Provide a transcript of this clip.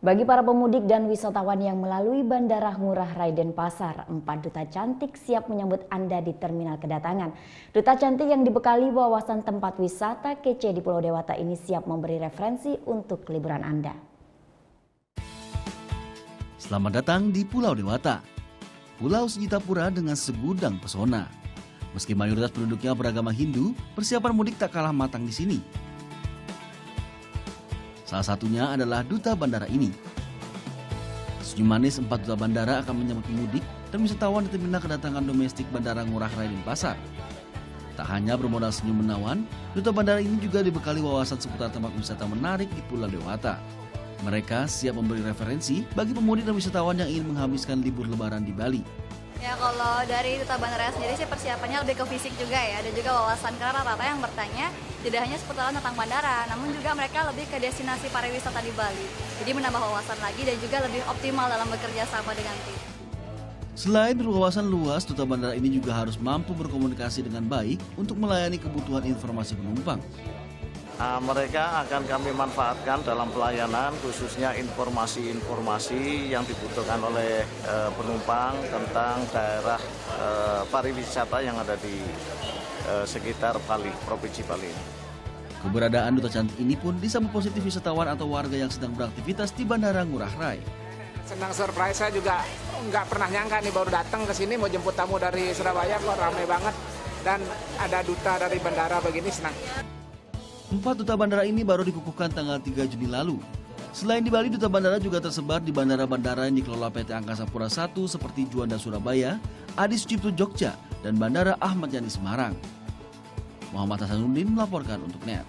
Bagi para pemudik dan wisatawan yang melalui Bandara Ngurah Rai Denpasar, 4 duta cantik siap menyambut Anda di terminal kedatangan. Duta cantik yang dibekali wawasan tempat wisata kece di Pulau Dewata ini siap memberi referensi untuk liburan Anda. Selamat datang di Pulau Dewata, Pulau Sejitapura dengan segudang pesona. Meski mayoritas penduduknya beragama Hindu, persiapan mudik tak kalah matang di sini. Salah satunya adalah duta bandara ini. Senyum manis 4 duta bandara akan menyambut pemudik dan wisatawan di terminal kedatangan domestik Bandara Ngurah Rai Denpasar. Tak hanya bermodal senyum menawan, duta bandara ini juga dibekali wawasan seputar tempat wisata menarik di Pulau Dewata. Mereka siap memberi referensi bagi pemudik dan wisatawan yang ingin menghabiskan libur lebaran di Bali. Ya, kalau dari duta bandara sendiri sih persiapannya lebih ke fisik juga ya, dan juga wawasan, karena rata-rata yang bertanya tidak hanya seputaran tentang bandara, namun juga mereka lebih ke destinasi pariwisata di Bali. Jadi menambah wawasan lagi dan juga lebih optimal dalam bekerja sama dengan tim. Selain berwawasan luas, duta bandara ini juga harus mampu berkomunikasi dengan baik untuk melayani kebutuhan informasi penumpang. Mereka akan kami manfaatkan dalam pelayanan, khususnya informasi-informasi yang dibutuhkan oleh penumpang tentang daerah pariwisata yang ada di sekitar Bali, Provinsi Bali. Keberadaan duta cantik ini pun disambut positif wisatawan atau warga yang sedang beraktivitas di Bandara Ngurah Rai. Senang surprise, saya juga nggak pernah nyangka nih baru datang ke sini mau jemput tamu dari Surabaya, kok ramai banget dan ada duta dari bandara begini, senang. 4 duta bandara ini baru dikukuhkan tanggal 3 Juni lalu. Selain di Bali, duta bandara juga tersebar di bandara-bandara yang dikelola PT Angkasa Pura I seperti Juanda Surabaya, Adi Sucipto Jogja, dan Bandara Ahmad Yani Semarang. Muhammad Hasanuddin melaporkan untuk NET.